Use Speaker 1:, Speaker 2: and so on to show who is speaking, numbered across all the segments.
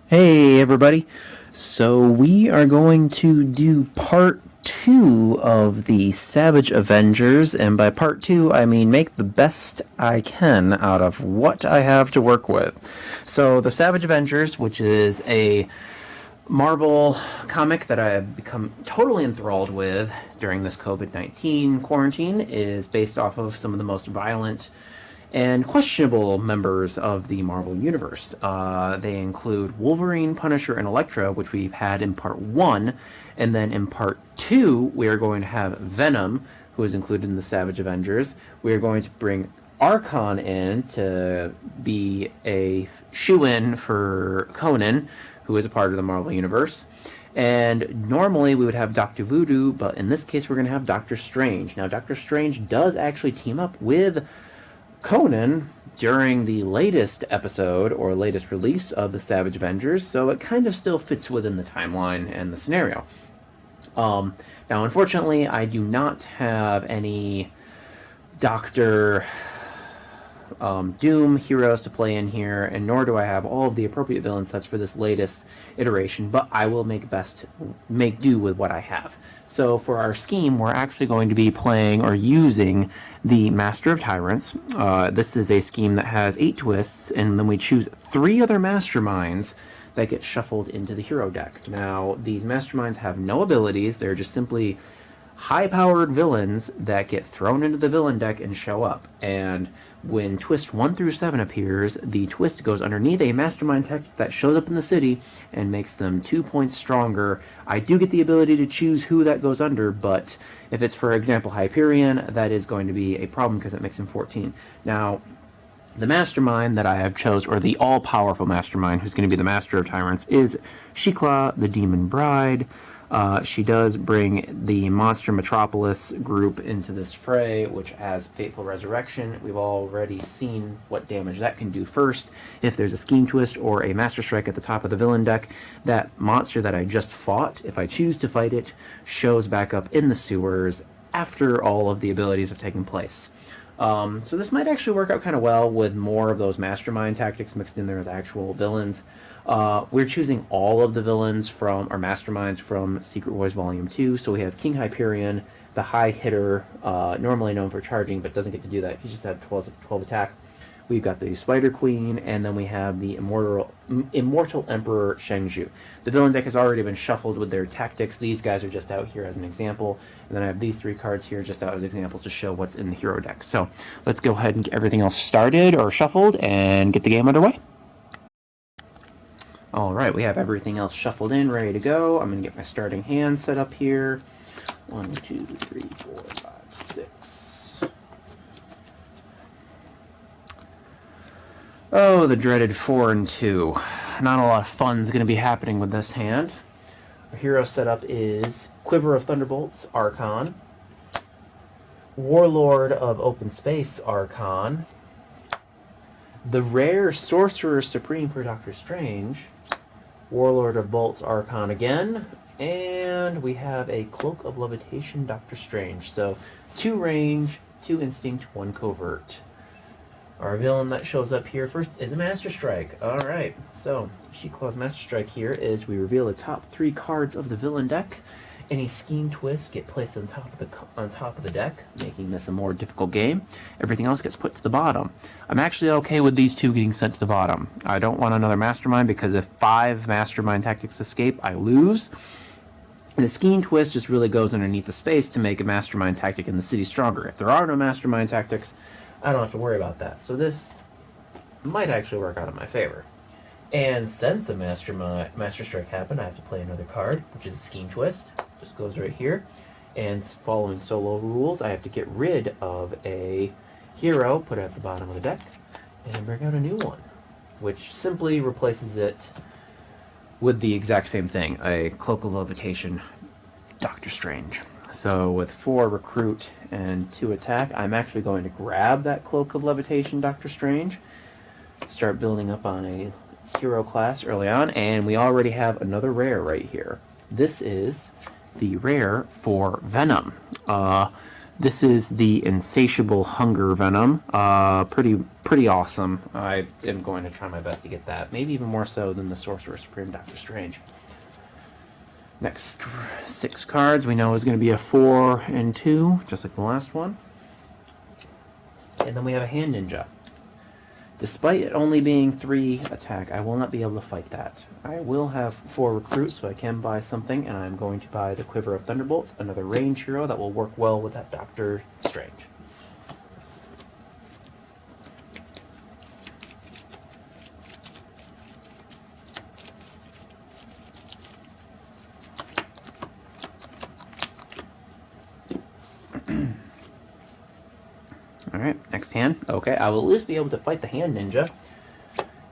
Speaker 1: Hey everybody. So we are going to do part 2 of the Savage Avengers, and by part 2 I mean make the best I can out of what I have to work with. So the Savage Avengers, which is a Marvel comic that I have become totally enthralled with during this COVID-19 quarantine, is based off of some of the most violent and questionable members of the Marvel Universe. They include Wolverine, Punisher, and Elektra, which we've had in part 1, and then in part 2, we are going to have Venom, who is included in the Savage Avengers. We are going to bring Arkon in to be a shoe-in for Conan, who is a part of the Marvel Universe. And normally we would have Dr. Voodoo, but in this case we're going to have Doctor Strange. Now, Doctor Strange does actually team up with Conan during the latest episode or latest release of the Savage Avengers, so it kind of still fits within the timeline and the scenario. Now, unfortunately, I do not have any Doctor Doom heroes to play in here, and nor do I have all of the appropriate villain sets for this latest iteration, but I will make do with what I have. So for our scheme, we're actually going to be playing or using the Master of Tyrants. This is a scheme that has 8 twists, and then we choose 3 other Masterminds that get shuffled into the hero deck. Now, these Masterminds have no abilities, they're just simply high-powered villains that get thrown into the villain deck and show up. And when twist 1 through 7 appears, the twist goes underneath a Mastermind tech that shows up in the city and makes them 2 points stronger. I do get the ability to choose who that goes under, but if it's, for example, Hyperion, that is going to be a problem because it makes him 14. Now, the Mastermind that I have chose, or the all-powerful Mastermind, who's going to be the Master of Tyrants, is Shiklah, the Demon Bride. She does bring the Monster Metropolis group into this fray, which has Fateful Resurrection. We've already seen what damage that can do first. If there's a Scheme Twist or a Master Strike at the top of the villain deck, that monster that I just fought, if I choose to fight it, shows back up in the sewers after all of the abilities have taken place. So this might actually work out kind of well with more of those Mastermind tactics mixed in there with actual villains. We're choosing all of the villains from, or Masterminds from Secret Wars Volume 2. So we have King Hyperion, the high hitter, normally known for charging, but doesn't get to do that. He's just had 12 attack. We've got the Spider Queen, and then we have the Immortal Emperor Shengju. The villain deck has already been shuffled with their tactics. These guys are just out here as an example. And then I have these 3 cards here just out as examples to show what's in the hero deck. So let's go ahead and get everything else started or shuffled and get the game underway. Alright, we have everything else shuffled in, ready to go. I'm going to get my starting hand set up here. 1, 2, 3, 4, 5, 6. Oh, the dreaded 4 and 2. Not a lot of fun is going to be happening with this hand. Our hero setup is Quiver of Thunderbolts, Arkon. Warlord of Open Space, Arkon. The rare Sorcerer Supreme for Doctor Strange. Warlord of Bolts, Arkon again. And we have a Cloak of Levitation, Doctor Strange. So 2 range, 2 instinct, 1 covert. Our villain that shows up here first is a Master Strike. Alright, so Shiklah's Master Strike here is we reveal the top 3 cards of the villain deck. Any Scheme Twists get placed on top of the deck, making this a more difficult game. Everything else gets put to the bottom. I'm actually okay with these 2 getting sent to the bottom. I don't want another Mastermind because if 5 Mastermind tactics escape, I lose. And a Scheme Twist just really goes underneath the space to make a Mastermind tactic in the city stronger. If there are no Mastermind tactics, I don't have to worry about that. So this might actually work out in my favor. And since a Master Strike happened, I have to play another card, which is a Scheme Twist. Just goes right here. And following solo rules, I have to get rid of a hero, put it at the bottom of the deck, and bring out a new one, which simply replaces it with the exact same thing, a Cloak of Levitation, Doctor Strange. So with 4 recruit and 2 attack, I'm actually going to grab that Cloak of Levitation, Doctor Strange, start building up on a hero class early on, and we already have another rare right here. This is the rare for Venom. This is the Insatiable Hunger Venom. Pretty awesome. I am going to try my best to get that. Maybe even more so than the Sorcerer Supreme Doctor Strange. Next 6 cards we know is going to be a 4 and 2, just like the last one. And then we have a Hand Ninja. Despite it only being 3 attack, I will not be able to fight that. I will have 4 recruits, so I can buy something, and I'm going to buy the Quiver of Thunderbolts, another range hero that will work well with that Doctor Strange. Alright, next hand. Okay, I will at least be able to fight the Hand Ninja.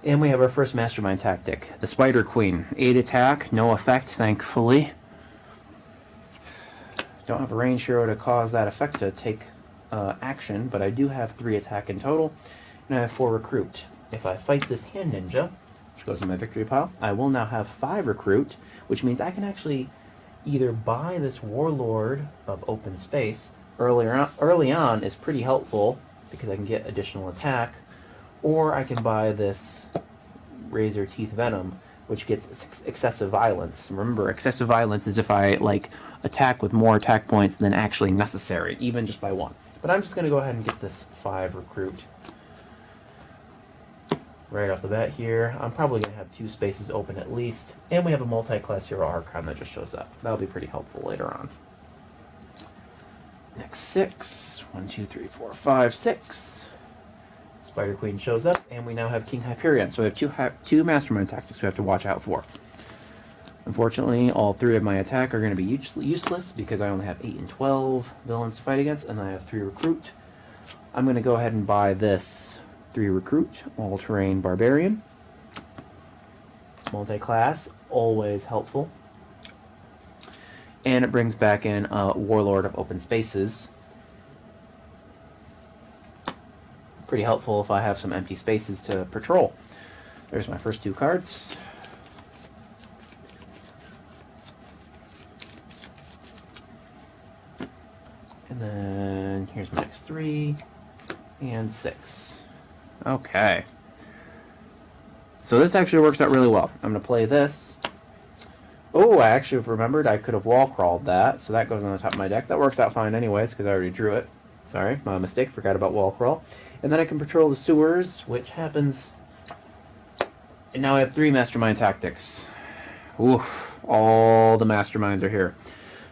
Speaker 1: And we have our first Mastermind tactic, the Spider Queen. 8 attack, no effect, thankfully. Don't have a range hero to cause that effect to take action, but I do have 3 attack in total, and I have 4 recruit. If I fight this Hand Ninja, which goes in my victory pile, I will now have 5 recruit, which means I can actually either buy this Warlord of Open Space. Early on is pretty helpful because I can get additional attack, or I can buy this Razor Teeth Venom, which gets excessive violence. Remember, excessive violence is if I attack with more attack points than actually necessary, even just by 1. But I'm just going to go ahead and get this 5 recruit right off the bat here. I'm probably going to have 2 spaces open at least, and we have a multi-class hero Arkon that just shows up. That'll be pretty helpful later on. Next 6. 1, 2, 3, 4, 5, 6. Spider Queen shows up, and we now have King Hyperion. So we have 2 Mastermind tactics we have to watch out for. Unfortunately, all 3 of my attack are going to be useless because I only have 8 and 12 villains to fight against, and I have 3 recruit. I'm going to go ahead and buy this 3 recruit, all-terrain Barbarian. Multi-class, always helpful. And it brings back in Warlord of Open Spaces. Pretty helpful if I have some empty spaces to patrol. There's my first 2 cards. And then here's my next 3 and 6. Okay. So this actually works out really well. I'm going to play this. Oh, I actually remembered I could have wall crawled that, so that goes on the top of my deck. That works out fine anyways, because I already drew it. Sorry, my mistake, forgot about wall crawl. And then I can patrol the sewers, which happens... And now I have 3 Mastermind tactics. Oof, all the Masterminds are here.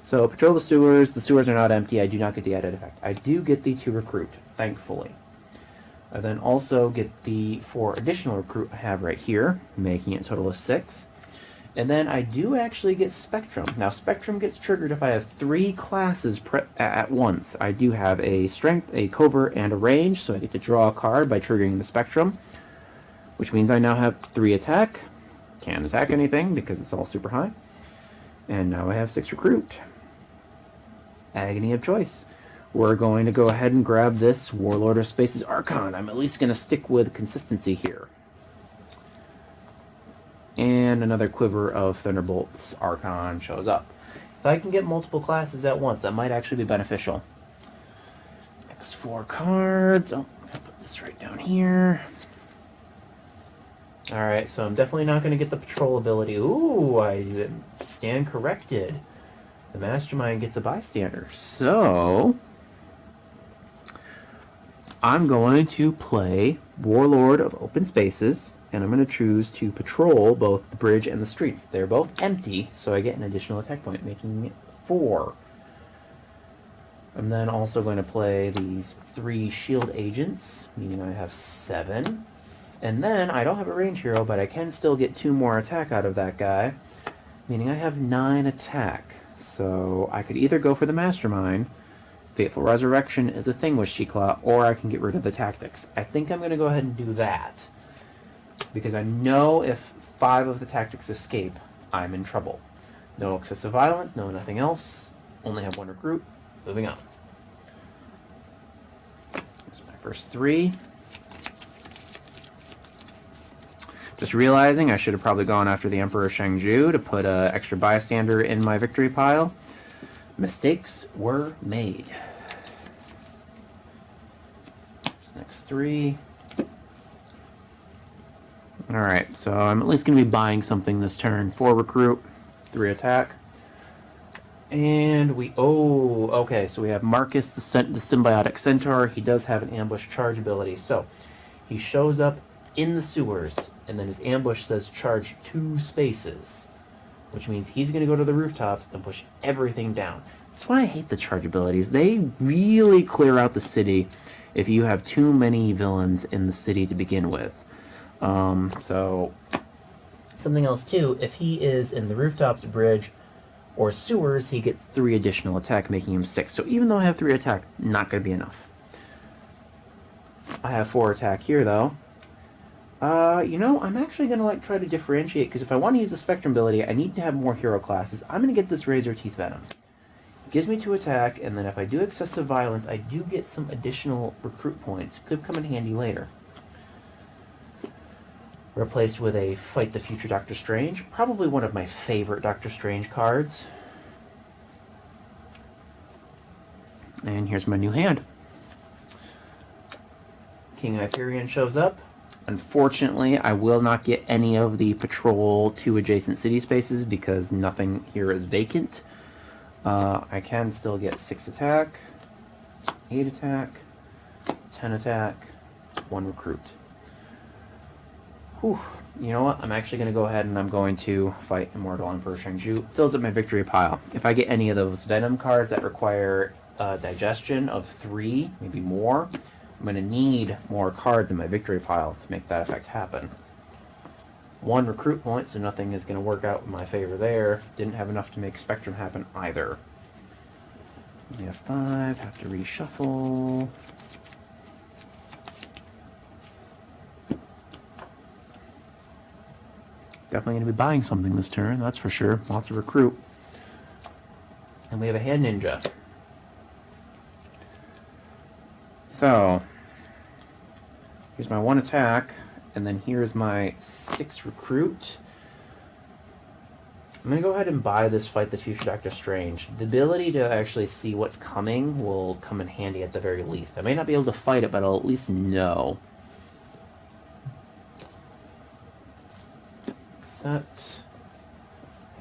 Speaker 1: So, patrol the sewers are not empty, I do not get the added effect. I do get the 2 recruit, thankfully. I then also get the 4 additional recruit I have right here, making it a total of 6. And then I do actually get Spectrum. Now, Spectrum gets triggered if I have 3 classes at once. I do have a Strength, a Covert, and a Range, so I get to draw a card by triggering the Spectrum, which means I now have 3 attack. Can't attack anything because it's all super high. And now I have 6 recruit. Agony of choice. We're going to go ahead and grab this Warlord of Spaces Arkon. I'm at least going to stick with consistency here. And another Quiver of Thunderbolts Arkon shows up. If I can get multiple classes at once, that might actually be beneficial. Next 4 cards. Oh, I'm going to put this right down here. Alright, so I'm definitely not going to get the patrol ability. Ooh, I stand corrected. The Mastermind gets a bystander. So, I'm going to play Warlord of Open Spaces. And I'm going to choose to patrol both the bridge and the streets. They're both empty, so I get an additional attack point, making it 4. I'm then also going to play these 3 shield agents, meaning I have 7. And then I don't have a range hero, but I can still get 2 more attack out of that guy, meaning I have 9 attack. So I could either go for the Mastermind, Fateful Resurrection is the thing with Shiklah, or I can get rid of the tactics. I think I'm going to go ahead and do that. Because I know if 5 of the tactics escape, I'm in trouble. No excessive violence, no nothing else. Only have 1 recruit. Moving on. Here's my first 3. Just realizing I should have probably gone after the Emperor Shangju to put an extra bystander in my victory pile. Mistakes were made. Next 3. Alright, so I'm at least going to be buying something this turn. 4 recruit, 3 attack. And okay, so we have Marcus, the symbiotic centaur. He does have an ambush charge ability. So he shows up in the sewers, and then his ambush says charge 2 spaces, which means he's going to go to the rooftops and push everything down. That's why I hate the charge abilities. They really clear out the city if you have too many villains in the city to begin with. So something else too, if he is in the rooftops, bridge, or sewers, he gets 3 additional attack, making him 6. So even though I have 3 attack, not going to be enough. I have 4 attack here, though. I'm actually going to try to differentiate, because if I want to use the Spectrum ability, I need to have more hero classes. I'm going to get this Razor Teeth Venom. It gives me 2 attack, and then if I do excessive violence, I do get some additional recruit points. Could come in handy later. Replaced with a Fight the Future Doctor Strange. Probably one of my favorite Doctor Strange cards. And here's my new hand. King Hyperion shows up. Unfortunately, I will not get any of the patrol to adjacent city spaces because nothing here is vacant. I can still get 6 attack, 8 attack, 10 attack, 1 recruit. Whew. You know what? I'm actually going to go ahead and I'm going to fight Immortal Emperor Shang-Chu. Fills up my victory pile. If I get any of those Venom cards that require digestion of 3, maybe more, I'm going to need more cards in my victory pile to make that effect happen. 1 recruit point, so nothing is going to work out in my favor there. Didn't have enough to make Spectrum happen either. We have 5, have to reshuffle. Definitely going to be buying something this turn, that's for sure. Lots of recruit. And we have a hand ninja. So, here's my 1 attack, and then here's my 6 recruit. I'm going to go ahead and buy this Fight the Future Doctor Strange. The ability to actually see what's coming will come in handy at the very least. I may not be able to fight it, but I'll at least know. Accept.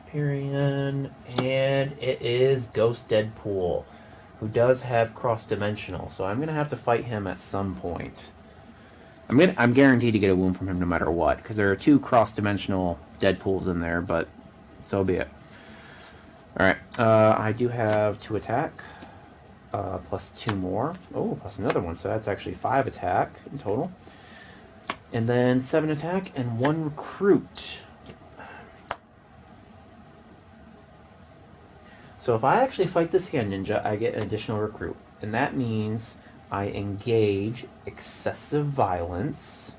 Speaker 1: Hyperion. And it is Ghost Deadpool, who does have cross-dimensional, so I'm going to have to fight him at some point. I'm guaranteed to get a wound from him no matter what, because there are 2 cross-dimensional Deadpools in there, but so be it. Alright, I do have 2 attack, plus 2 more. Oh, plus another one, so that's actually 5 attack in total. And then 7 attack and 1 recruit. So if I actually fight this hand ninja, I get an additional recruit. And that means I engage excessive violence.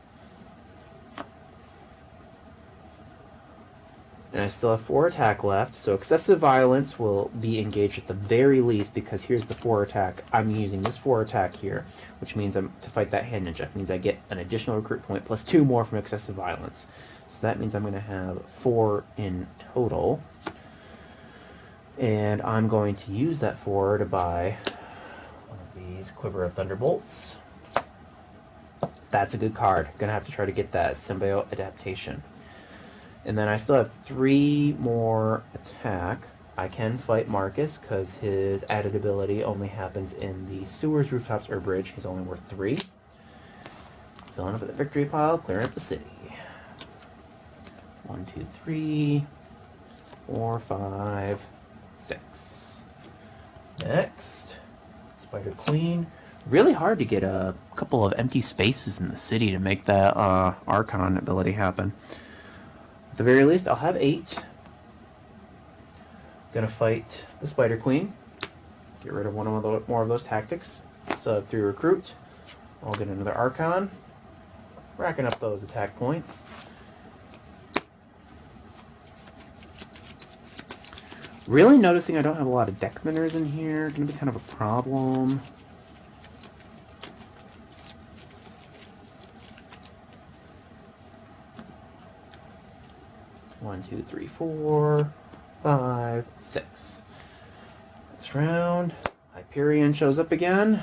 Speaker 1: And I still have 4 attack left, so excessive violence will be engaged at the very least, because here's the 4 attack. I'm using this 4 attack here, which means to fight that hand ninja. It means I get an additional recruit point plus 2 more from excessive violence. So that means I'm going to have 4 in total. And I'm going to use that 4 to buy one of these Quiver of Thunderbolts. That's a good card. Gonna have to try to get that Symbiote Adaptation. And then I still have 3 more attack. I can fight Marcus because his added ability only happens in the sewers, rooftops, or bridge. He's only worth 3. Filling up the victory pile, clearing up the city. 1, 2, 3, 4, 5, 6. Next, Spider Queen. Really hard to get a couple of empty spaces in the city to make that Arkon ability happen. At the very least, I'll have 8. Gonna fight the Spider Queen. Get rid of one of more of those tactics. Still have 3 recruit. I'll get another Arkon. Racking up those attack points. Really noticing I don't have a lot of deck minners in here. Gonna be kind of a problem. One, 2, 3, 4, 5, 6. Next round, Hyperion shows up again.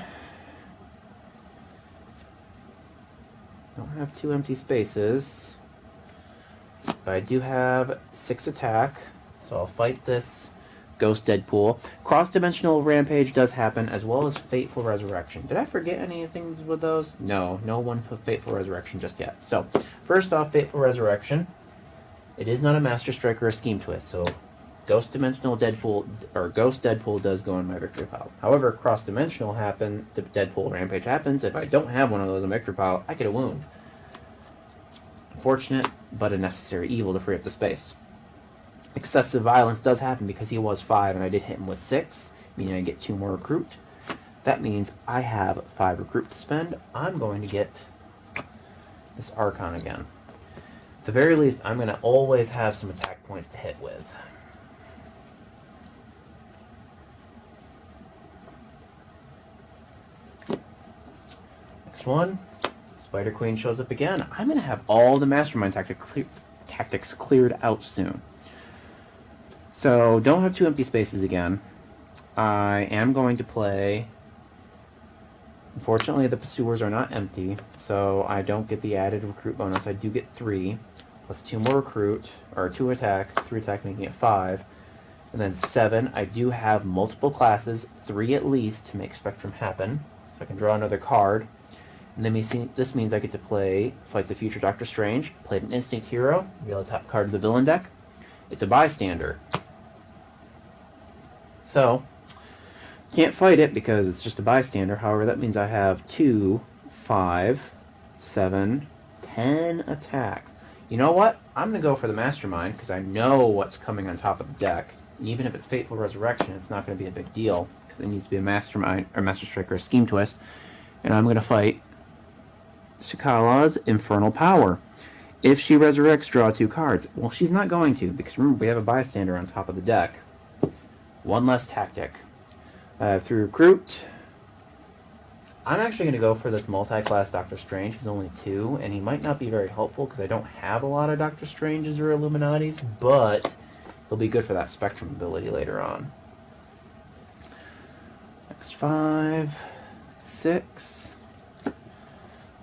Speaker 1: don't have 2 empty spaces. But I do have 6 attack, so I'll fight this Ghost Deadpool. Cross-dimensional rampage does happen, as well as Fateful Resurrection. Did I forget any things with those? No one for Fateful Resurrection just yet. So, first off, Fateful Resurrection. It is not a Master Strike or a Scheme Twist, so Ghost Deadpool does go in my victory pile. However, cross-dimensional the Deadpool rampage happens. If I don't have one of those in my victory pile, I get a wound. Unfortunate, but a necessary evil to free up the space. Excessive violence does happen because he was 5 and I did hit him with 6, meaning I get 2 more recruit. That means I have 5 recruit to spend. I'm going to get this Arkon again. At the very least, I'm going to always have some attack points to hit with. Next one. Spider Queen shows up again. I'm going to have all the Mastermind tactics cleared out soon. So, don't have 2 empty spaces again. I am going to play... Unfortunately, the Pursuers are not empty, so I don't get the added recruit bonus. I do get 3, plus 2 more recruit, or 2 attack, 3 attack, making it 5. And then 7, I do have multiple classes, 3 at least, to make Spectrum happen. So I can draw another card. And then this means I get to fight the future Doctor Strange, play an Instinct Hero, reveal the top card of the villain deck. It's a bystander. So, can't fight it because it's just a bystander. However, that means I have 2, 5, 7, 10 attack. You know what? I'm going to go for the Mastermind because I know what's coming on top of the deck. And even if it's Fateful Resurrection, it's not going to be a big deal because it needs to be a Mastermind or Master Strike or a Scheme Twist. And I'm going to fight Shiklah's Infernal Power. If she resurrects, draw 2 cards. Well, she's not going to, because remember, we have a bystander on top of the deck. 1 less tactic. I have 3 recruit. I'm actually going to go for this multi-class Doctor Strange. He's only 2, and he might not be very helpful, because I don't have a lot of Doctor Stranges or Illuminatis, but he'll be good for that Spectrum ability later on. Next 5, 6.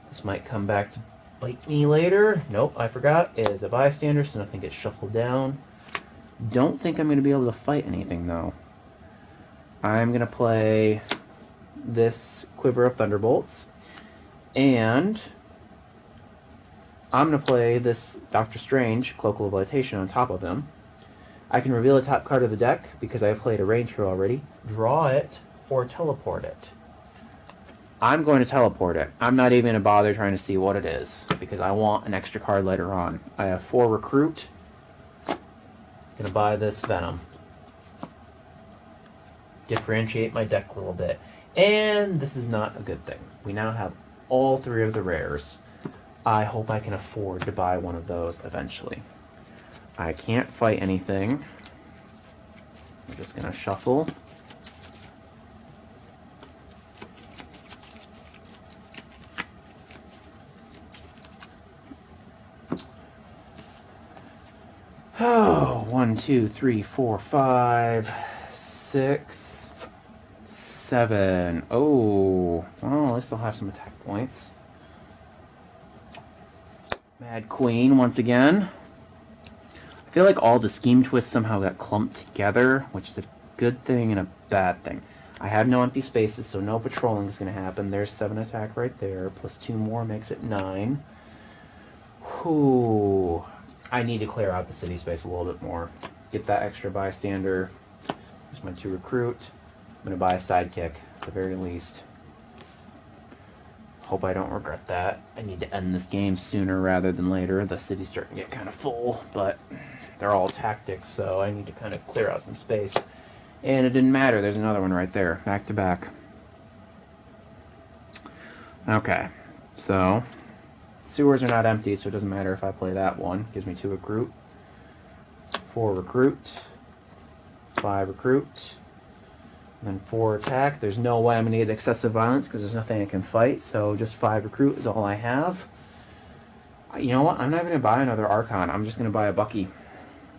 Speaker 1: This might come back to bite me later. Nope, I forgot. It is a bystander, so nothing gets shuffled down. Don't think I'm going to be able to fight anything, though. I'm going to play this Quiver of Thunderbolts. And I'm going to play this Doctor Strange, Cloak of Levitation, on top of him. I can reveal the top card of the deck, because I've played a range hero already, draw it, or teleport it. I'm going to teleport it. I'm not even going to bother trying to see what it is, because I want an extra card later on. I have 4 recruit. Gonna buy this Venom. Differentiate my deck a little bit. And this is not a good thing. We now have all 3 of the rares. I hope I can afford to buy one of those eventually. I can't fight anything. I'm just gonna shuffle. Oh, 1, 2, 3, 4, 5, 6, 7. Oh, well, I still have some attack points. Mad Queen once again. I feel like all the Scheme Twists somehow got clumped together, which is a good thing and a bad thing. I have no empty spaces, so no patrolling is going to happen. There's 7 attack right there, plus 2 more makes it 9. Whew. I need to clear out the city space a little bit more. Get that extra bystander. There's my 2 recruit. I'm going to buy a sidekick, at the very least. Hope I don't regret that. I need to end this game sooner rather than later. The city's starting to get kind of full, but they're all tactics, so I need to kind of clear out some space. And it didn't matter. There's another one right there, back to back. Okay, so sewers are not empty, so it doesn't matter if I play that one. Gives me 2 recruit, 4 recruit, 5 recruit, and then 4 attack. There's no way I'm going to get excessive violence because there's nothing I can fight, so just 5 recruit is all I have. You know what? I'm not going to buy another Arkon. I'm just going to buy a Bucky.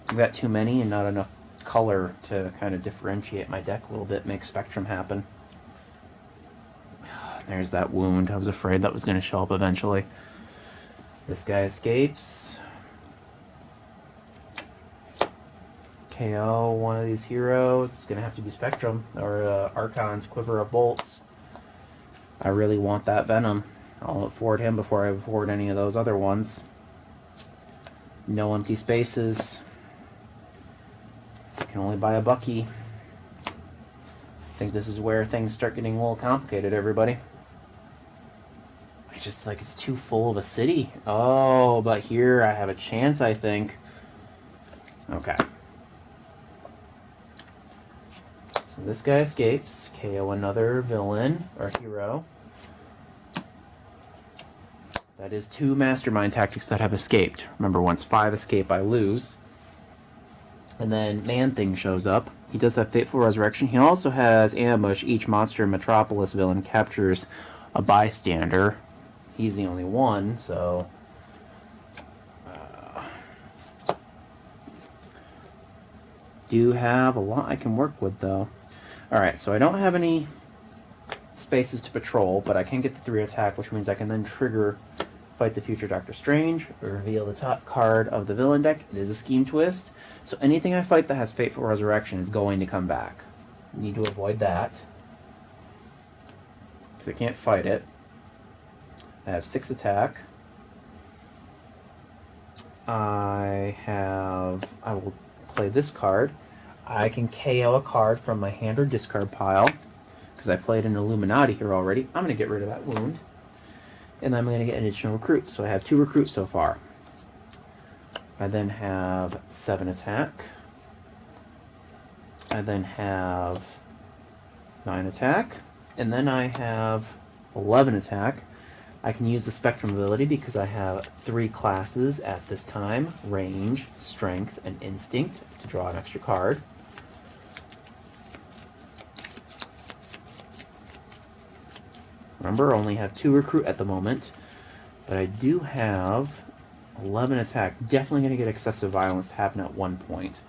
Speaker 1: I've got too many and not enough color to kind of differentiate my deck a little bit, make Spectrum happen. There's that wound. I was afraid that was going to show up eventually. This guy escapes. KO one of these heroes. It's gonna have to be Spectrum or Arkon's Quiver of Bolts. I really want that Venom. I'll afford him before I afford any of those other ones. No empty spaces. Can only buy a Bucky. I think this is where things start getting a little complicated, everybody. I just like it's too full of a city. Oh, but here I have a chance, I think. Okay. So this guy escapes. KO another villain or hero. That is 2 Mastermind tactics that have escaped. Remember, once 5 escape, I lose. And then Man-Thing shows up. He does have Fateful Resurrection. He also has Ambush. Each monster in Metropolis villain captures a bystander. He's the only one, so... do have a lot I can work with, though. Alright, so I don't have any spaces to patrol, but I can get the 3 attack, which means I can then trigger Fight the Future Doctor Strange, reveal the top card of the villain deck. It is a Scheme Twist, so anything I fight that has Fateful Resurrection is going to come back. Need to avoid that, because I can't fight it. I have 6 attack. I will play this card. I can KO a card from my hand or discard pile, because I played an Illuminati here already. I'm going to get rid of that wound. And I'm going to get an additional recruit. So I have 2 recruits so far. I then have 7 attack. I then have 9 attack. And then I have 11 attack. I can use the Spectrum ability because I have 3 classes at this time. Range, Strength, and Instinct to draw an extra card. Remember, I only have 2 recruit at the moment, but I do have 11 attack. Definitely going to get excessive violence to happen at one point.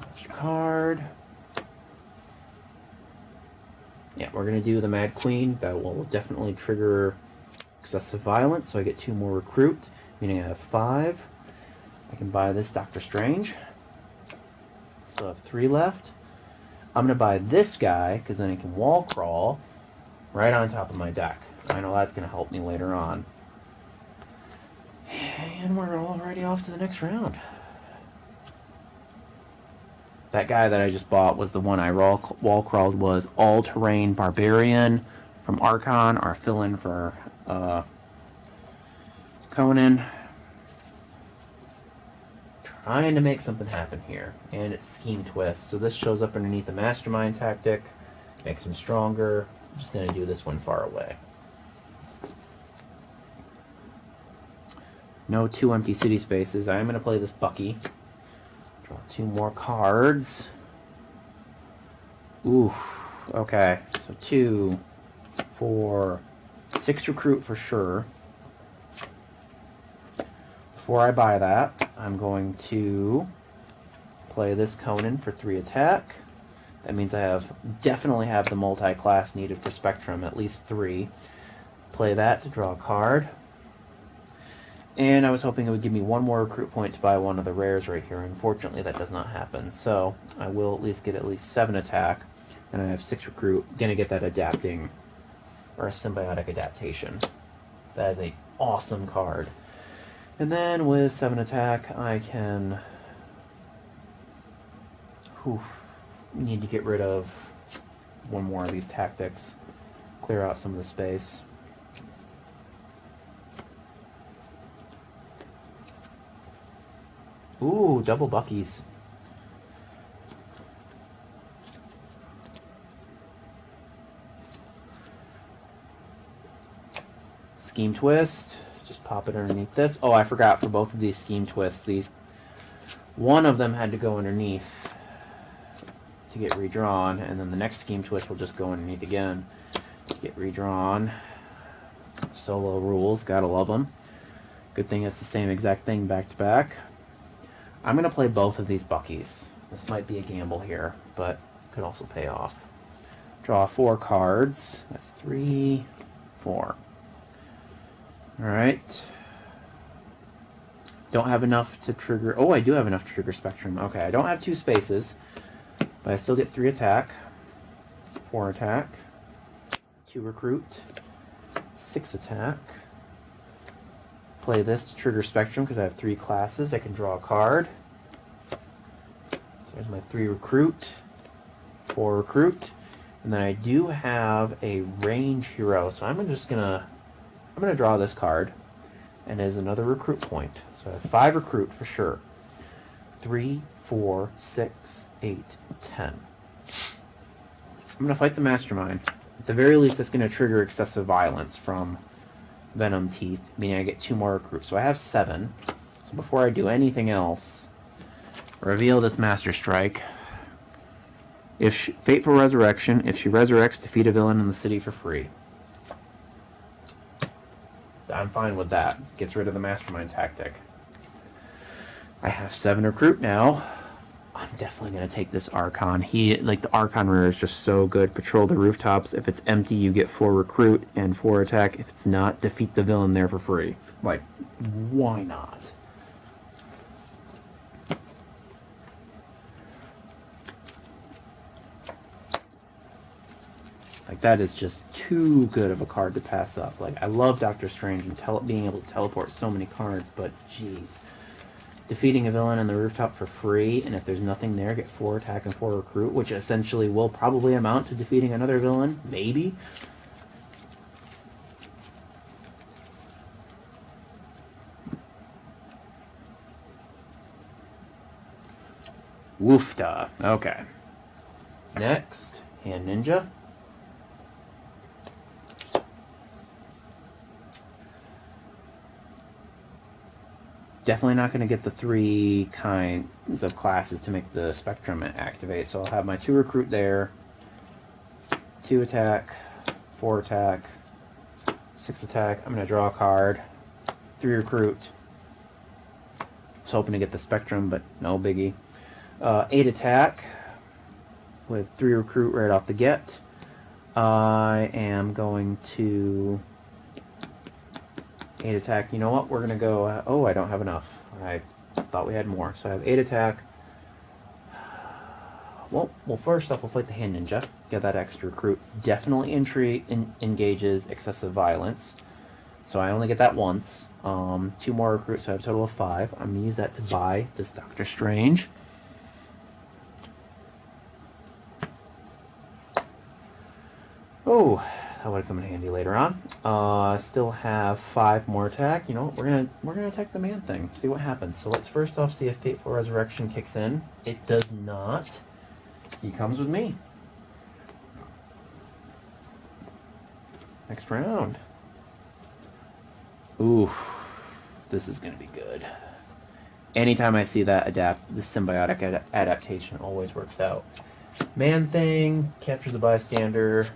Speaker 1: Extra card. Yeah, we're going to do the Mad Queen. That will definitely trigger excessive violence, so I get 2 more recruit, meaning I have 5. I can buy this Doctor Strange. Still have 3 left. I'm going to buy this guy, because then I can wall crawl right on top of my deck. I know that's going to help me later on. And we're already off to the next round. That guy that I just bought was the one I wall crawled, was All-Terrain Barbarian from Arkon, our fill-in for Conan. Trying to make something happen here. And it's Scheme Twist. So this shows up underneath the Mastermind tactic. Makes him stronger. I'm just going to do this one far away. No 2 empty city spaces. I am going to play this Bucky. Draw 2 more cards. Ooh, okay. So 2, 4, 6 recruit for sure. Before I buy that, I'm going to play this Conan for 3 attack. That means I definitely have the multi-class needed for Spectrum, at least 3. Play that to draw a card. And I was hoping it would give me 1 more recruit point to buy one of the rares right here. Unfortunately, that does not happen. So I will at least get 7 attack, and I have 6 recruit. Gonna get that adapting, or a symbiotic adaptation. That is an awesome card. And then with 7 attack, I can... need to get rid of 1 more of these tactics. Clear out some of the space. Ooh, double Buckies. Scheme Twist. Just pop it underneath this. Oh, I forgot for both of these Scheme Twists. One of them had to go underneath to get redrawn, and then the next Scheme Twist will just go underneath again to get redrawn. Solo rules, gotta love them. Good thing it's the same exact thing back to back. I'm gonna play both of these Buckies. This might be a gamble here, but could also pay off. Draw 4 cards. That's 3, 4. Alright. Don't have enough to trigger... Oh, I do have enough to trigger Spectrum. Okay, I don't have 2 spaces, but I still get 3 attack, 4 attack, 2 recruit, 6 attack. Play this to trigger Spectrum because I have 3 classes. I can draw a card. So there's my 3 recruit, 4 recruit, and then I do have a range hero. So I'm gonna draw this card, and as another recruit point. So I have 5 recruit for sure. 3, 4, 6, 8, 10. I'm gonna fight the Mastermind. At the very least, it's gonna trigger excessive violence from Venom Teeth, meaning I get 2 more recruits. So I have 7. So before I do anything else, reveal this Master Strike. Fateful Resurrection. If she resurrects, defeat a villain in the city for free. I'm fine with that. Gets rid of the Mastermind tactic. I have 7 recruit now. I'm definitely going to take this Arkon. The Arkon rare is just so good. Patrol the rooftops. If it's empty, you get 4 recruit and 4 attack. If it's not, defeat the villain there for free. Like, why not? Like, that is just too good of a card to pass up. Like, I love Doctor Strange and being able to teleport so many cards, but jeez. Defeating a villain on the rooftop for free, and if there's nothing there, get 4 attack and 4 recruit, which essentially will probably amount to defeating another villain, maybe. Woofda. Okay. Next, Hand Ninja. Definitely not going to get the 3 kinds of classes to make the Spectrum activate, so I'll have my 2 recruit there, 2 attack, 4 attack, 6 attack. I'm going to draw a card, 3 recruit. I was hoping to get the Spectrum, but no biggie. 8 attack with 3 recruit right off the get. I am going to... 8 attack. You know what? We're going to go... oh, I don't have enough. I thought we had more. So I have 8 attack. Well, first off, we'll fight the Hand Ninja. Get that extra recruit. Definitely engages excessive violence. So I only get that once. 2 more recruits, so I have a total of 5. I'm going to use that to buy this Doctor Strange. Oh... that would come in handy later on. Still have 5 more attack. You know what? We're gonna attack the Man-Thing. See what happens. So let's first off see if Fateful Resurrection kicks in. It does not. He comes with me. Next round. Ooh, this is gonna be good. Anytime I see that the symbiotic adaptation always works out. Man-Thing captures a bystander.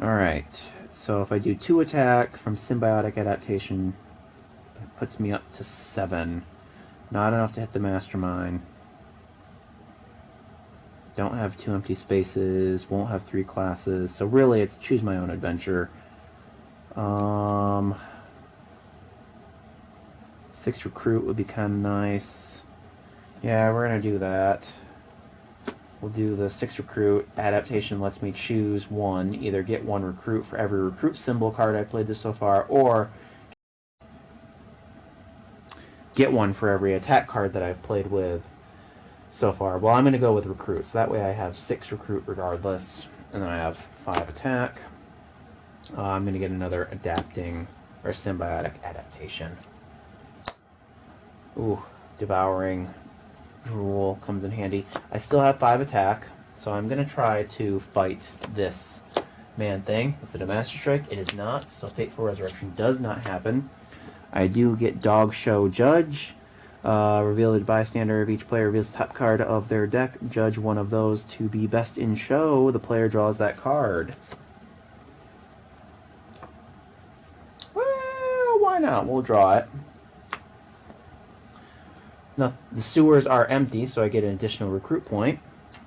Speaker 1: Alright, so if I do 2 attack from symbiotic adaptation, that puts me up to 7. Not enough to hit the Mastermind. Don't have 2 empty spaces, won't have 3 classes, so really it's choose my own adventure. 6 recruit would be kind of nice. Yeah, we're going to do that. We'll do the 6 recruit. Adaptation lets me choose 1. Either get 1 recruit for every recruit symbol card I played this so far, or get 1 for every attack card that I've played with so far. Well, I'm going to go with recruit, so that way I have 6 recruit regardless, and then I have 5 attack. I'm going to get another adapting or symbiotic adaptation. Ooh, devouring. Rule comes in handy. I still have 5 attack, so I'm going to try to fight this Man-Thing. Is it a Master Strike? It is not, so Fateful Resurrection does not happen. I do get Dog Show Judge. Reveal the bystander of each player reveals the top card of their deck. Judge one of those to be best in show. The player draws that card. Well, why not? We'll draw it. Now, the sewers are empty, so I get an additional recruit point.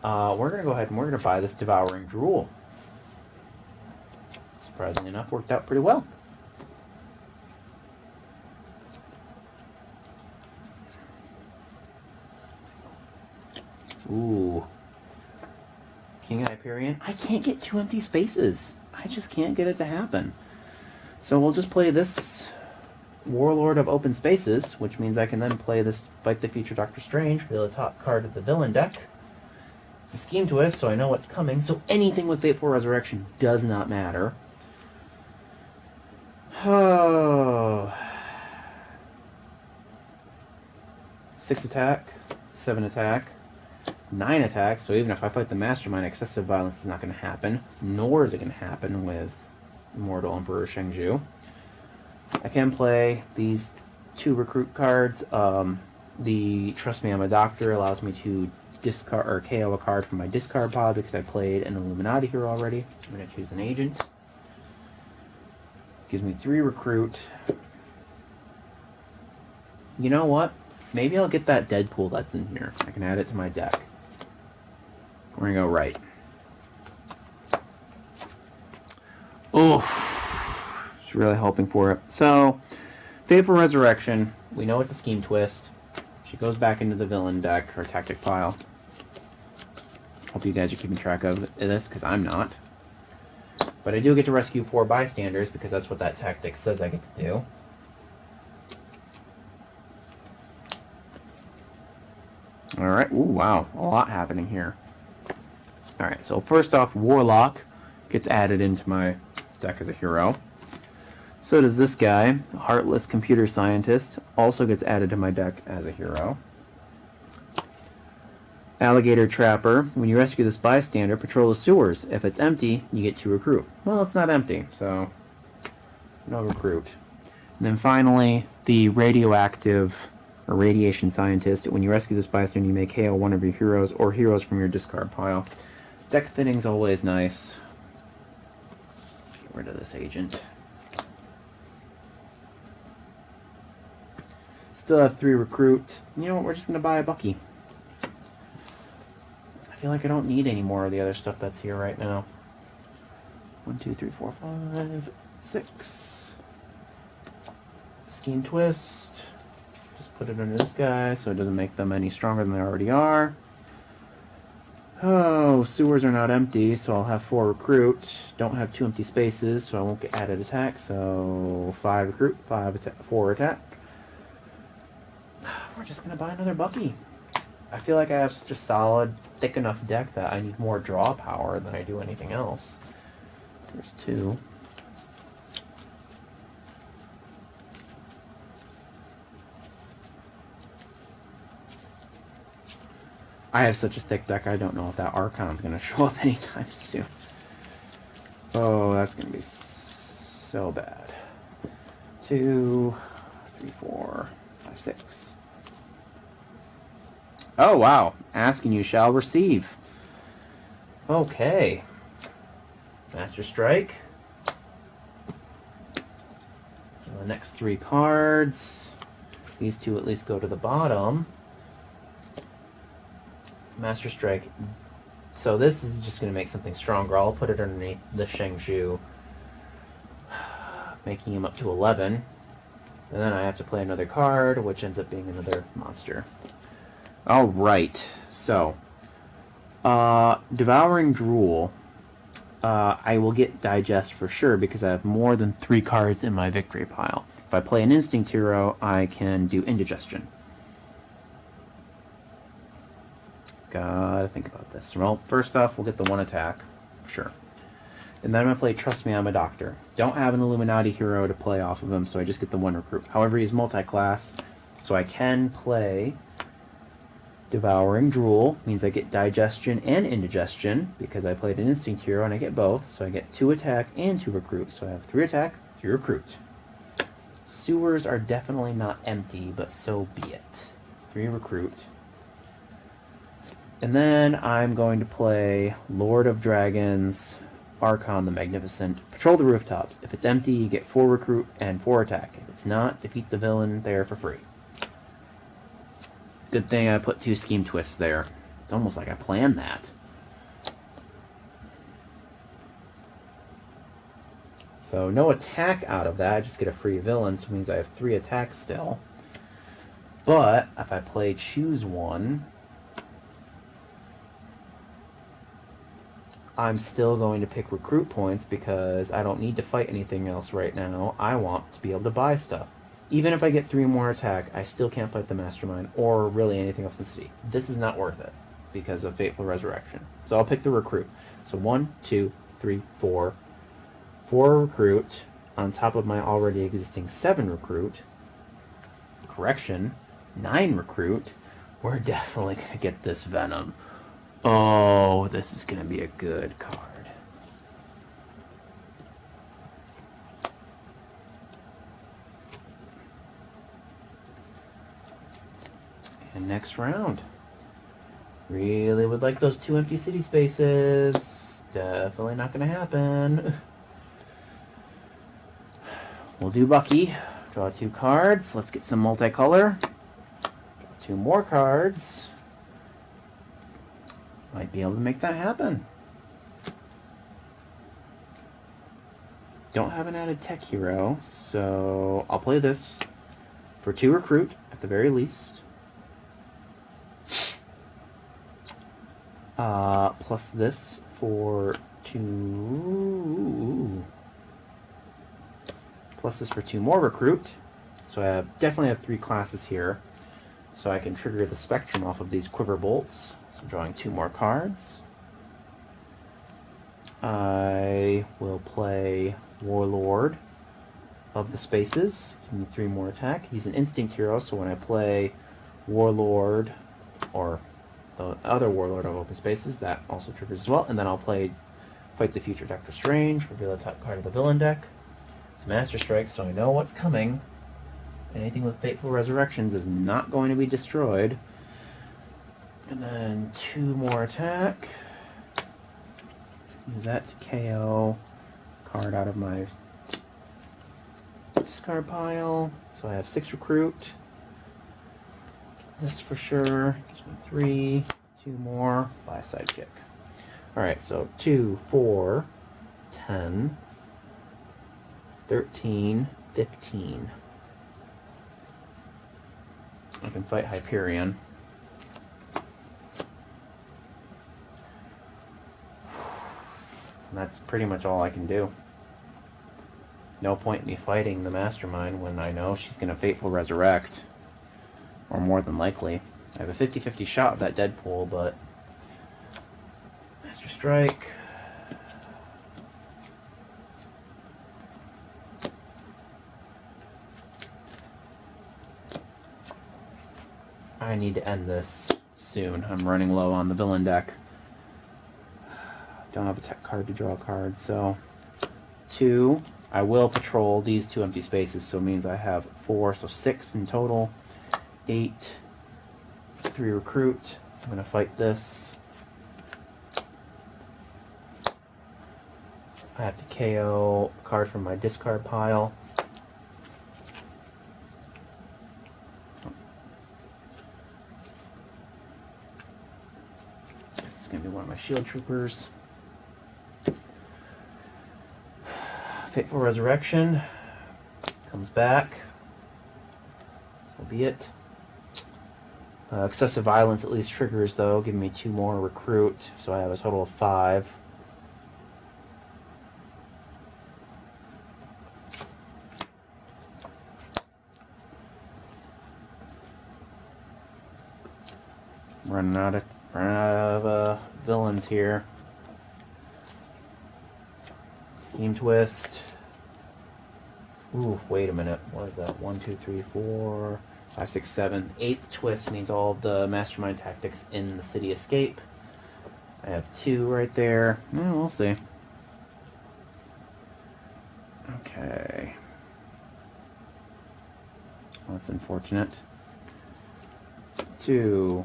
Speaker 1: We're going to go ahead and buy this Devouring Drool. Surprisingly enough, worked out pretty well. Ooh. King Hyperion. I can't get 2 empty spaces. I just can't get it to happen. So we'll just play this Warlord of Open Spaces, which means I can then play this Fight the Future Doctor Strange, reveal the top card of the villain deck. It's a scheme twist, so I know what's coming, so anything with Fateful Resurrection does not matter. Oh. 6 attack, 7 attack, 9 attack, so even if I fight the Mastermind, excessive violence is not going to happen, nor is it going to happen with Immortal Emperor Shengju. I can play these 2 recruit cards. The Trust Me I'm a Doctor allows me to discard or KO a card from my discard pile because I played an Illuminati here already. I'm going to choose an agent. Gives me 3 recruit. You know what? Maybe I'll get that Deadpool that's in here. I can add it to my deck. We're going to go right. Oh, just really hoping for it. So, Fateful Resurrection. We know it's a scheme twist. She goes back into the villain deck or tactic pile. Hope you guys are keeping track of this, because I'm not. But I do get to rescue 4 bystanders, because that's what that tactic says I get to do. Alright, ooh, wow, a lot happening here. Alright, so first off, Warlock gets added into my deck as a hero. So does this guy, Heartless Computer Scientist, also gets added to my deck as a hero. Alligator Trapper, when you rescue this bystander, patrol the sewers. If it's empty, you get 2 recruit. Well, it's not empty, so no recruit. And then finally, the Radioactive or Radiation Scientist. When you rescue this bystander, you may KO one of your heroes or heroes from your discard pile. Deck thinning's always nice. Get rid of this agent. Still have 3 recruit. You know what, we're just going to buy a Bucky. I feel like I don't need any more of the other stuff that's here right now. 1, 2, 3, 4, 5, 6. Scheme twist. Just put it under this guy so it doesn't make them any stronger than they already are. Oh, sewers are not empty, so I'll have 4 recruit. Don't have 2 empty spaces, so I won't get added attack. So 5 recruit, 4 attack. We're just gonna buy another Bucky. I feel like I have such a solid, thick enough deck that I need more draw power than I do anything else. There's 2. I have such a thick deck, I don't know if that Arkon's going to show up anytime soon. Oh, that's going to be so bad. 2, 3, 4, 5, 6. Oh, wow. Ask and you shall receive. Okay. Master Strike. And the next 3 cards. These 2 at least go to the bottom. Master Strike. So this is just going to make something stronger. I'll put it underneath the Shengju, making him up to 11. And then I have to play another card, which ends up being another monster. Alright, so Devouring Drool. I will get Digest for sure because I have more than 3 cards in my victory pile. If I play an Instinct hero, I can do Indigestion. Gotta think about this. Well, first off, we'll get the 1 attack. Sure. And then I'm going to play Trust Me, I'm a Doctor. Don't have an Illuminati hero to play off of him, so I just get the 1 recruit. However, he's multi-class, so I can play Devouring Drool. Means I get Digestion and Indigestion, because I played an Instinct hero and I get both. So I get 2 attack and 2 recruit. So I have 3 attack, 3 recruit. Sewers are definitely not empty, but so be it. 3 recruit. And then I'm going to play Lord of Dragons, Arkon the Magnificent. Patrol the rooftops. If it's empty, you get 4 recruit and 4 attack. If it's not, defeat the villain there for free. Good thing I put 2 scheme twists there. It's almost like I planned that. So no attack out of that. I just get a free villain, so it means I have 3 attacks still. But if I play choose one, I'm still going to pick recruit points because I don't need to fight anything else right now. I want to be able to buy stuff. Even if I get 3 more attack, I still can't fight the Mastermind or really anything else in the city. This is not worth it because of Fateful Resurrection. So I'll pick the recruit. So 1, 2, 3, 4. 4 recruit on top of my already existing 7 recruit. Correction, 9 recruit. We're definitely going to get this Venom. Oh, this is going to be a good card. And next round. Really would like those 2 empty city spaces. Definitely not going to happen. We'll do Bucky. Draw 2 cards. Let's get some multicolor. Draw 2 more cards. Might be able to make that happen. Don't have an added tech hero, so I'll play this for 2 recruit at the very least. Plus this for 2. Plus this for 2 more recruit. So I definitely have 3 classes here. So I can trigger the spectrum off of these quiver bolts. So I'm drawing 2 more cards. I will play Warlord of the Spaces. Give me 3 more attack. He's an instinct hero, so when I play Warlord or the other Warlord of Open Spaces, that also triggers as well. And then I'll play Fight the Future Doctor Strange, reveal the top card of the villain deck. It's Master Strike, so I know what's coming. Anything with Fateful Resurrections is not going to be destroyed. And then 2 more attack. Use that to KO card out of my discard pile. So I have 6 recruit. This for sure. Gives me 3. 2 more. 5 sidekick. Alright, so 2, 4, 10, 13, 15. I can fight Hyperion. And that's pretty much all I can do. No point in me fighting the Mastermind when I know she's going to Fateful Resurrect. Or more than likely. I have a 50-50 shot of that Deadpool, but... Master Strike... I need to end this soon. I'm running low on the villain deck. Don't have a tech card to draw a card, so 2. I will patrol these 2 empty spaces, so it means I have 4, so 6 in total. 8, 3 recruit. I'm going to fight this. I have to KO a card from my discard pile. This is going to be one of my shield troopers. Fateful Resurrection comes back. So be it. Excessive Violence at least triggers, though, giving me 2 more recruit, so I have a total of 5. Running out of villains here. Scheme Twist. Ooh, wait a minute. What is that? 1, 2, 3, 4, 5, 6, 7. 8th twist means all of the Mastermind tactics in the city escape. I have 2 right there. We'll see. Okay. Well, that's unfortunate. 2,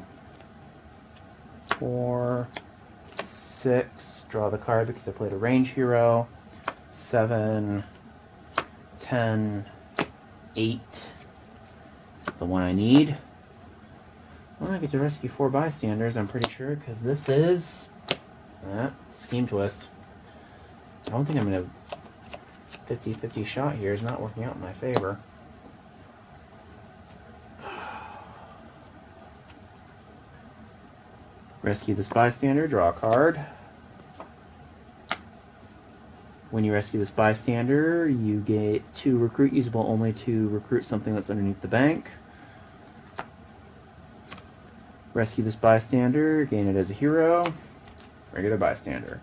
Speaker 1: 4, 6. Draw the card because I played a range hero. 7, 10, 8. The one I need. Well, I get to rescue 4 bystanders, I'm pretty sure, because this is Scheme Twist. I don't think I'm going to 50-50 shot here. It's not working out in my favor. Rescue this bystander, draw a card. When you rescue this bystander, you get 2 recruit, usable only to recruit something that's underneath the bank. Rescue this bystander, gain it as a hero. Regular bystander.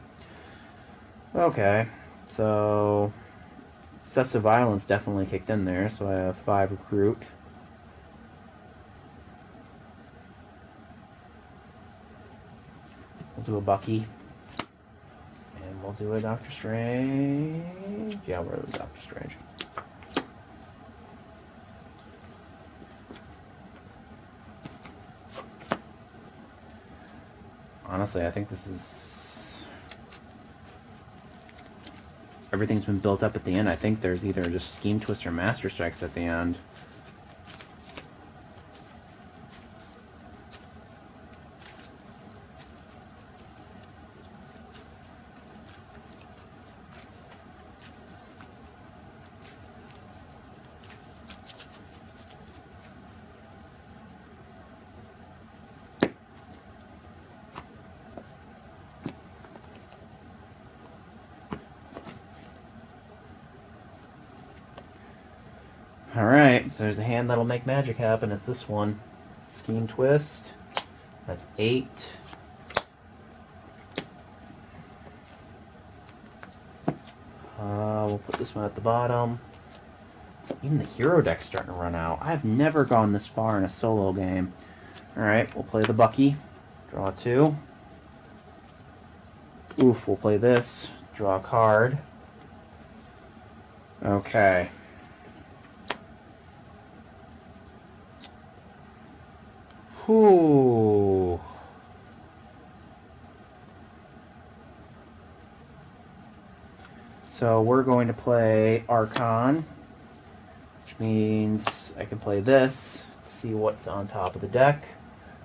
Speaker 1: Okay, so excessive violence definitely kicked in there, so I have 5 recruit. We'll do a Bucky. And we'll do a Doctor Strange. Yeah, we're the Doctor Strange. Honestly, I think this is... Everything's been built up at the end. I think there's either just Scheme Twist or Master Strikes at the end. Alright, there's the hand that'll make magic happen. It's this one. Scheme Twist. That's 8. We'll put this one at the bottom. Even the hero deck's starting to run out. I've never gone this far in a solo game. Alright, we'll play the Bucky. Draw 2. Oof, we'll play this. Draw a card. Okay. Whew. So we're going to play Arkon, which means I can play this to see what's on top of the deck.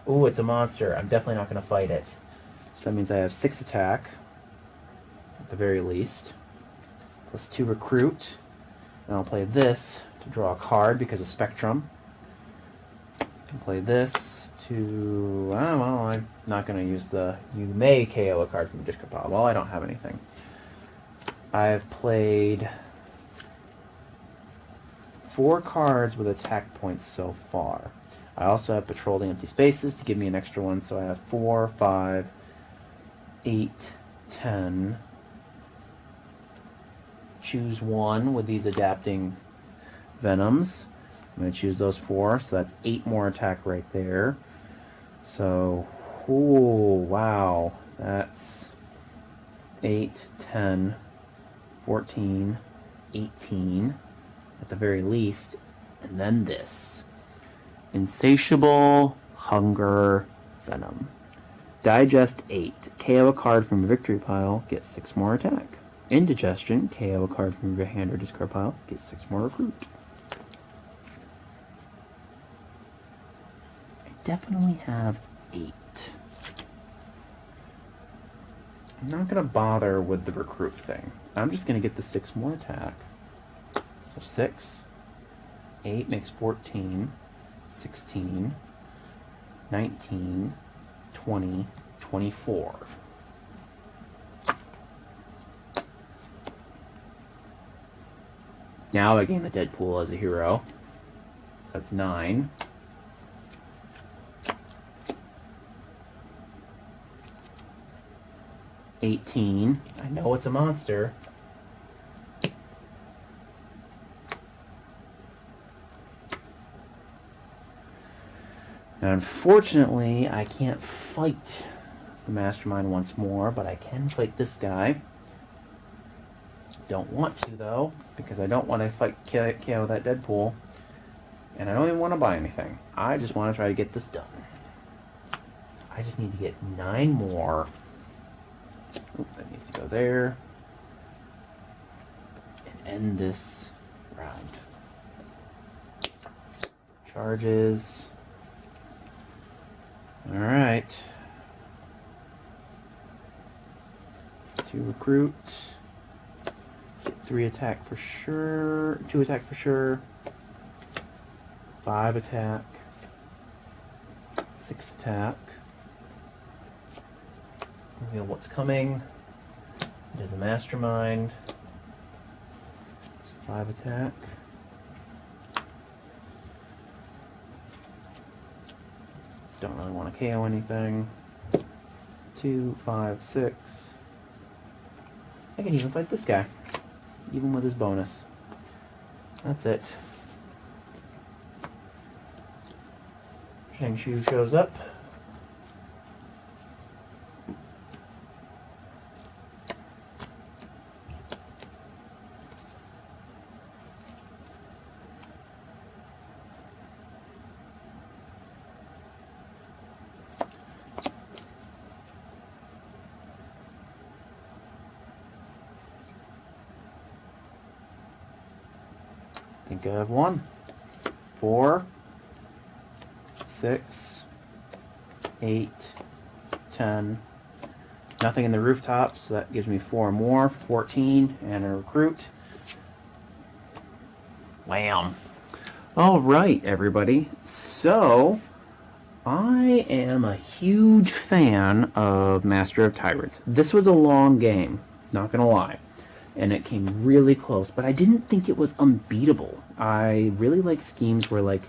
Speaker 1: Ooh, it's a monster. I'm definitely not going to fight it. So that means I have 6 attack, at the very least, plus 2 recruit. And I'll play this to draw a card because of Spectrum. And play this to... well, I'm not going to use the... You may KO a card from the discard pile. Well, I don't have anything. I've played 4 cards with attack points so far. I also have Patrol the Empty Spaces to give me an extra one, so I have 4, 5, 8, 10. Choose 1 with these adapting Venoms. I'm going to choose those 4, so that's 8 more attack right there. So, ooh, wow. That's 8, 10, 14, 18, at the very least. And then this. Insatiable Hunger Venom. Digest 8. KO a card from a victory pile, get 6 more attack. Indigestion, KO a card from your hand or discard pile, get 6 more recruit. I definitely have 8. I'm not going to bother with the recruit thing. I'm just going to get the 6 more attack. So 6, 8 makes 14, 16, 19, 20, 24. Now I gain the Deadpool as a hero. So that's 9. $18. I know it's a monster. Now, unfortunately, I can't fight the Mastermind once more, but I can fight this guy. Don't want to, though, because I don't want to fight KO that Deadpool. And I don't even want to buy anything. I just want to try to get this done. I just need to get 9 more. Oops, that needs to go there. And end this round. Charges. Alright. 2 recruit. Get 3 attack for sure. 2 attack for sure. 5 attack. 6 attack. Reveal what's coming. It is a Mastermind. 5 attack. Don't really want to KO anything. 2, 5, 6. I can even fight this guy, even with his bonus. That's it. Shang-Chi shows up. I think I have 1, 4, 6, 8, 10. Nothing in the rooftops, so that gives me 4 more, 14, and a recruit. Wham! All right, everybody. So, I am a huge fan of Master of Tyrants. This was a long game, not gonna lie. And it came really close, but I didn't think it was unbeatable. I really like schemes where, like,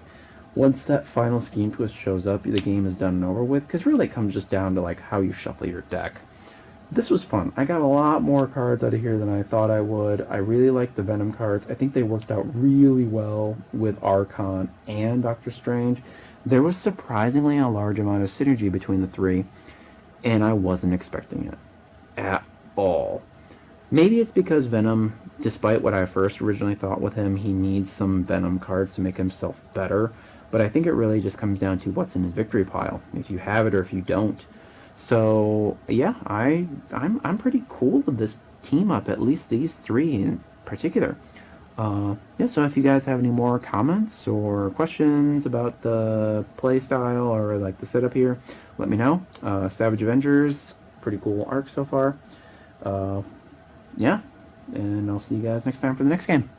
Speaker 1: once that final scheme twist shows up, the game is done and over with, because really it comes just down to, like, how you shuffle your deck. This was fun. I got a lot more cards out of here than I thought I would. I really like the Venom cards. I think they worked out really well with Arkon and Doctor Strange. There was surprisingly a large amount of synergy between the three, and I wasn't expecting it at all. Maybe it's because Venom, despite what I first originally thought with him, he needs some Venom cards to make himself better. But I think it really just comes down to what's in his victory pile, if you have it or if you don't. So yeah, I'm pretty cool with this team up, at least these three in particular. Yeah, so if you guys have any more comments or questions about the play style or like the setup here, let me know. Savage Avengers, pretty cool arc so far. Yeah, and I'll see you guys next time for the next game.